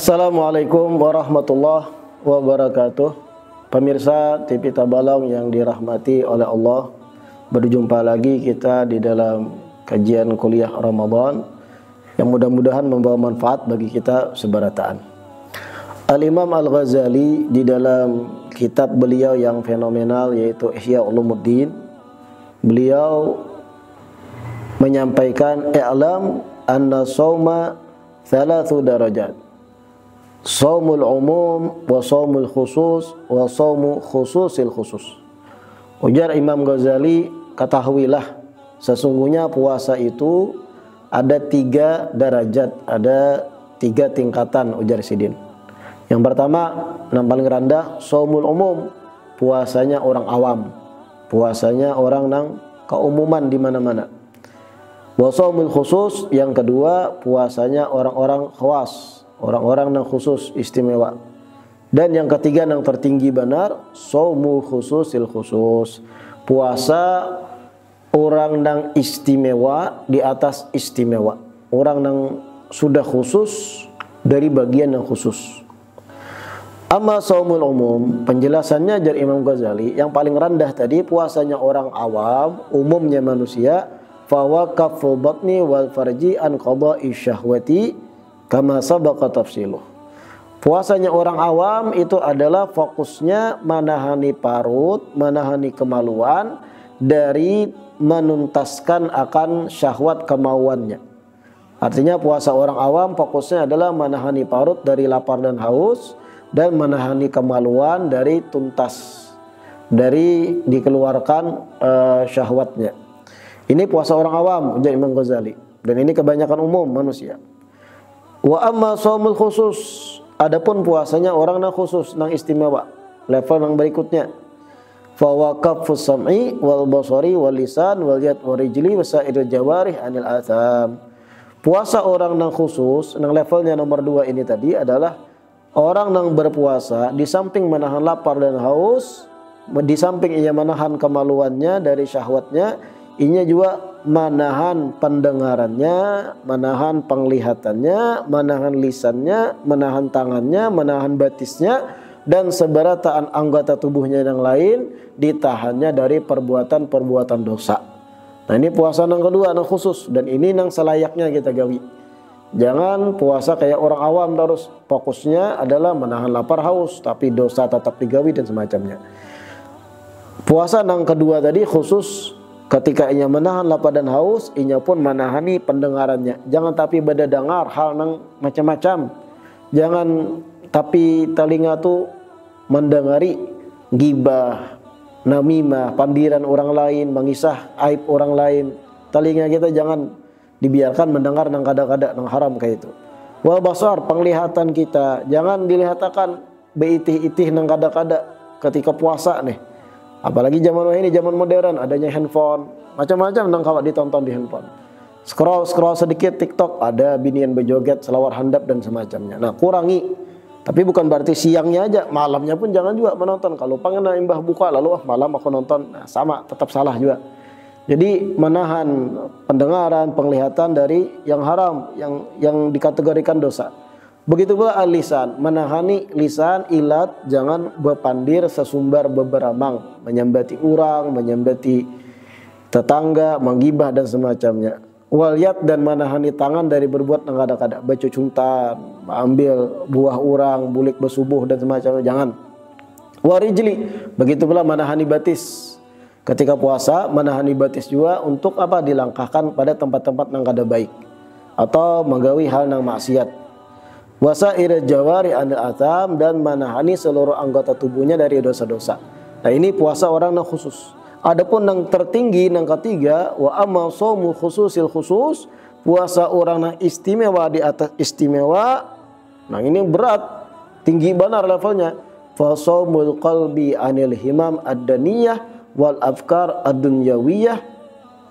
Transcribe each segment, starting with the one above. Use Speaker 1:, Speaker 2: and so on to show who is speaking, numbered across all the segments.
Speaker 1: Assalamualaikum warahmatullahi wabarakatuh. Pemirsa TV Tabalong yang dirahmati oleh Allah, berjumpa lagi kita di dalam kajian kuliah Ramadan yang mudah-mudahan membawa manfaat bagi kita sebarataan. Al-Imam Al-Ghazali di dalam kitab beliau yang fenomenal yaitu Ihya Ulumuddin, beliau menyampaikan i'lam anna shauma thalathu darajat. Shaumul umum wa shaumul khusus wa shaumu khususil khusus. Ujar Imam Ghazali, ketahuilah sesungguhnya puasa itu ada 3 derajat, ada 3 tingkatan, ujar Sidin. Yang pertama, yang paling rendah, shaumul umum, puasanya orang awam, puasanya orang nang keumuman di mana-mana. Wa shaumul khusus, yang kedua, puasanya orang-orang khawas, orang-orang yang khusus, istimewa. Dan yang ketiga yang tertinggi benar, shaumul khususil khusus, puasa orang yang istimewa di atas istimewa, orang yang sudah khusus dari bagian yang khusus. Amma shaumul umum, penjelasannya dari Imam Ghazali, yang paling rendah tadi puasanya orang awam, umumnya manusia, fawa kaffu batni wal farji an qada'i syahwati kama sabaqa tafsiluh. Puasanya orang awam itu adalah fokusnya menahani parut, menahani kemaluan dari menuntaskan akan syahwat kemauannya. Artinya puasa orang awam fokusnya adalah menahani parut dari lapar dan haus dan menahani kemaluan dari tuntas, dari dikeluarkan syahwatnya. Ini puasa orang awam, ujar Imam Ghazali, dan ini kebanyakan umum manusia. Wa amma shaumul khusus, adapun puasanya orang yang khusus, yang istimewa, level yang berikutnya. Fa wa kaffus sam'i wal basari wal lisan wal yad wal rijli wa sa'iril jawarih anil atham. Puasa orang yang khusus, yang levelnya nomor 2 ini tadi adalah orang yang berpuasa di samping menahan lapar dan haus, di samping ia menahan kemaluannya dari syahwatnya, inya juga menahan pendengarannya, menahan penglihatannya, menahan lisannya, menahan tangannya, menahan batisnya, dan seberataan anggota tubuhnya yang lain ditahannya dari perbuatan-perbuatan dosa. Nah, ini puasa yang kedua, yang khusus, dan ini yang selayaknya kita gawi. Jangan puasa kayak orang awam terus, fokusnya adalah menahan lapar haus, tapi dosa tetap digawi dan semacamnya. Puasa yang kedua tadi khusus, ketika ia menahan lapar dan haus, ia pun menahani pendengarannya. Jangan tapi beda dengar hal yang macam-macam. Jangan tapi telinga tu mendengari gibah, namimah, pandiran orang lain, mengisah aib orang lain. Telinga kita jangan dibiarkan mendengar nang kada-kada, nang haram kayak itu. Wal basar, penglihatan kita jangan dilihatkan beitih-itih nang kada-kada ketika puasa nih. Apalagi zaman ini, zaman modern, adanya handphone, macam-macam nang kawat ditonton di handphone. Scroll sedikit TikTok, ada binian berjoget, selawat handap dan semacamnya. Nah, kurangi. Tapi bukan berarti siangnya aja, malamnya pun jangan juga menonton. Kalau pengen imbah buka lalu malam aku nonton, nah, sama, tetap salah juga. Jadi menahan pendengaran, penglihatan dari yang haram, yang dikategorikan dosa. Begitu pula al-lisan, menahani lisan, ilat, jangan berpandir sesumbar beberamang, menyambati orang, menyambati tetangga, menggibah dan semacamnya. Wal yad, dan menahani tangan dari berbuat yang kada-kada, becuntan, ambil buah orang, bulik besubuh dan semacamnya, jangan. Warijli, begitu pula menahani batis. Ketika puasa, menahani batis juga untuk apa? Dilangkahkan pada tempat-tempat yang kada baik atau menggawi hal yang maksiat. Wasairil jawari anil atham, dan menahani seluruh anggota tubuhnya dari dosa-dosa. Nah, ini puasa orang yang khusus. Adapun yang tertinggi, yang ketiga, wa amma shaumul khususil khusus, puasa orang yang istimewa di atas istimewa. Nah, ini berat, tinggi benar levelnya. Fa shaumul qalbi anil himam ad-daniyah wal afkar ad-dunyawiyah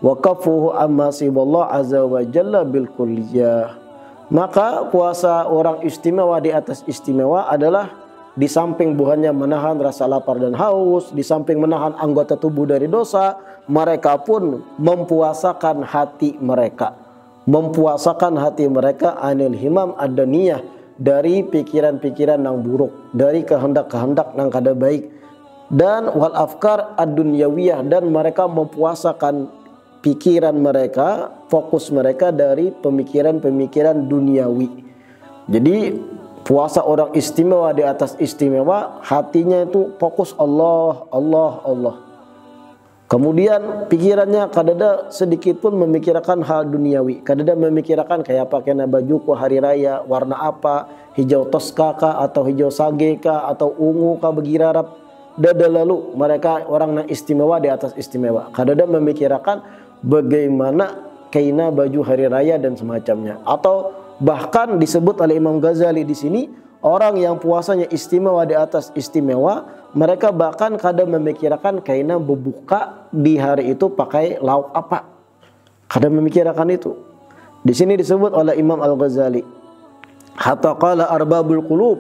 Speaker 1: wa kafuhu amma siballah azza wa jalla bil kulliyah. Maka puasa orang istimewa di atas istimewa adalah di samping buahnya menahan rasa lapar dan haus, di samping menahan anggota tubuh dari dosa, mereka pun mempuasakan hati mereka. Mempuasakan hati mereka anil himam ad-daniyah, dari pikiran-pikiran yang buruk, dari kehendak-kehendak yang kada baik, dan wal afkar ad-dunyawiyah, dan mereka mempuasakan pikiran mereka, fokus mereka dari pemikiran-pemikiran duniawi. Jadi puasa orang istimewa di atas istimewa, hatinya itu fokus Allah, Allah, Allah. Kemudian pikirannya kadada sedikit pun memikirkan hal duniawi, kadada memikirkan kayak pakai baju ku hari raya, warna apa, hijau toska kah, atau hijau sage kah, atau ungu kah begirarap. Dada lalu mereka orang yang istimewa di atas istimewa, kadada memikirkan bagaimana kaina baju hari raya dan semacamnya. Atau bahkan disebut oleh Imam Ghazali di sini, orang yang puasanya istimewa di atas istimewa, mereka bahkan kadang memikirkan kaina berbuka di hari itu pakai lauk apa. Kadang memikirkan itu. Di sini disebut oleh Imam Al-Ghazali, hatta qala arbabul qulub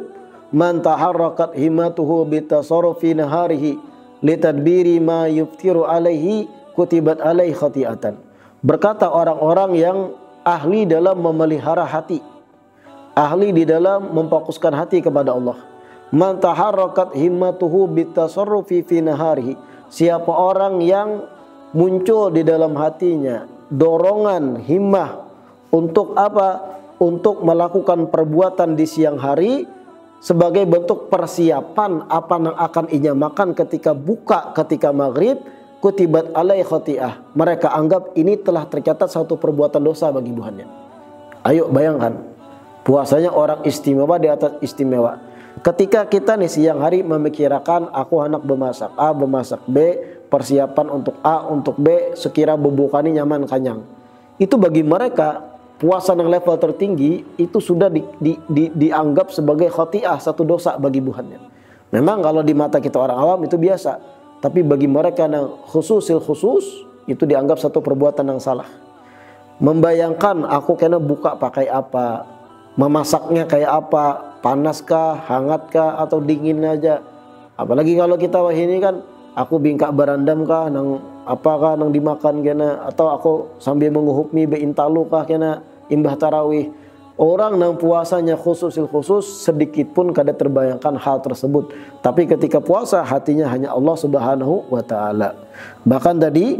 Speaker 1: man taharrakat himmatuhu bitasarrufi naharihi litadbiri ma yuftiru alaihi kutibat alaihi khati'atan. Berkata orang-orang yang ahli dalam memelihara hati, ahli di dalam memfokuskan hati kepada Allah. Man taharrakat himmatuhu bitasarrufi fi naharihi, siapa orang yang muncul di dalam hatinya dorongan himmah untuk apa? Untuk melakukan perbuatan di siang hari sebagai bentuk persiapan apa yang akan ia makan ketika buka, ketika maghrib, kutibat alai khati'ah, mereka anggap ini telah tercatat satu perbuatan dosa bagi Tuhannya. Ayo bayangkan, puasanya orang istimewa di atas istimewa. Ketika kita nih siang hari memikirkan aku hendak bermasak A, bermasak B, persiapan untuk A, untuk B, sekira bubukani nyaman kanyang. Itu bagi mereka puasa yang level tertinggi itu sudah dianggap sebagai khati'ah, satu dosa bagi Tuhannya. Memang kalau di mata kita orang awam itu biasa, tapi bagi mereka yang khususil khusus itu dianggap satu perbuatan yang salah. Membayangkan aku kena buka pakai apa, memasaknya kayak apa, panaskah, hangatkah, atau dingin aja. Apalagi kalau kita wah ini kan, aku bingkak berandam kah, nang apakah nang dimakan kena, atau aku sambil menguhup mie beintalu kah kena imbah tarawih. Orang nang puasanya khususil khusus sedikit pun kada terbayangkan hal tersebut. Tapi ketika puasa hatinya hanya Allah Subhanahu wa taala. Bahkan tadi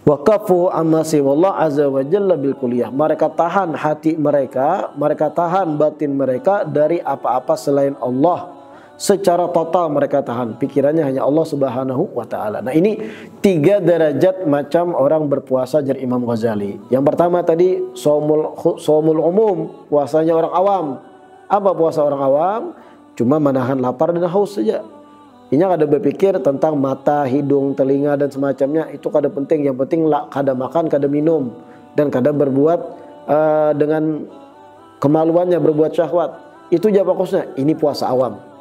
Speaker 1: waqafu amma siwallah azza wa jalla bil kulliyah. Mereka tahan hati mereka tahan batin mereka dari apa-apa selain Allah. Secara total mereka tahan, pikirannya hanya Allah Subhanahu wa taala. Nah, ini 3 derajat macam orang berpuasa jar Imam Ghazali. Yang pertama tadi shaumul umum, puasanya orang awam. Apa puasa orang awam? Cuma menahan lapar dan haus saja. Ini kada berpikir tentang mata, hidung, telinga dan semacamnya, itu kada penting. Yang penting kada makan, kada minum, dan kada berbuat dengan kemaluannya, berbuat syahwat. Itu aja fokusnya. Ini puasa awam.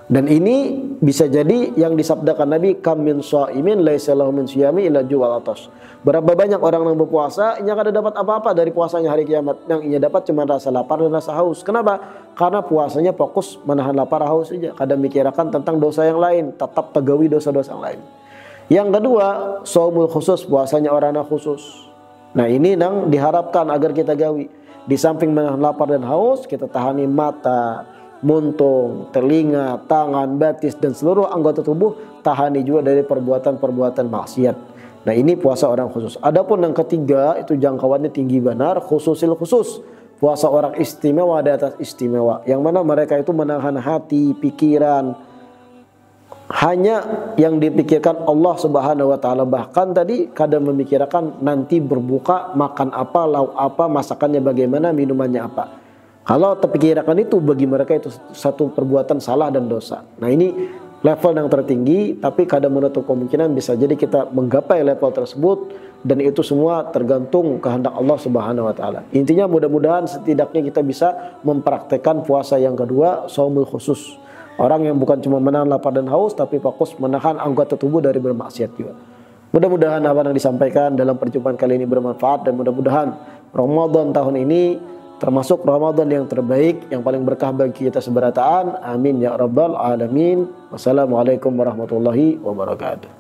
Speaker 1: Dan ini bisa jadi yang disabdakan Nabi, kam min shaimin laisa lahu min siyami illa ju'al atas. Berapa banyak orang yang berpuasa, ia kada dapat apa-apa dari puasanya hari kiamat. Yang ia dapat cuma rasa lapar dan rasa haus. Kenapa? Karena puasanya fokus menahan lapar haus saja, kada mikirkan tentang dosa yang lain, tetap tegawi dosa-dosa yang lain. Yang kedua, shaumul khusus, puasanya orang yang khusus. Nah, ini yang diharapkan agar kita gawi. Di samping menahan lapar dan haus, kita tahani mata, muntung, telinga, tangan, batis, dan seluruh anggota tubuh, tahani juga dari perbuatan-perbuatan maksiat. Nah, ini puasa orang khusus. Adapun yang ketiga, itu jangkauannya tinggi benar, khususil khusus. Puasa orang istimewa di atas istimewa, yang mana mereka itu menahan hati, pikiran, hanya yang dipikirkan Allah Subhanahu wa taala. Bahkan tadi kadang memikirkan nanti berbuka makan apa, lauk apa, masakannya bagaimana, minumannya apa. Kalau terpikirkan itu, bagi mereka itu satu perbuatan salah dan dosa. Nah, ini level yang tertinggi, tapi kadang menutup kemungkinan bisa jadi kita menggapai level tersebut, dan itu semua tergantung kehendak Allah Subhanahu wa taala. Intinya mudah-mudahan setidaknya kita bisa mempraktekkan puasa yang kedua, shaumul khusus. Orang yang bukan cuma menahan lapar dan haus, tapi fokus menahan anggota tubuh dari bermaksiat juga. Mudah-mudahan apa yang disampaikan dalam perjumpaan kali ini bermanfaat, dan mudah-mudahan Ramadan tahun ini termasuk Ramadan yang terbaik, yang paling berkah bagi kita seberataan. Amin ya rabbal alamin. Wassalamualaikum warahmatullahi wabarakatuh.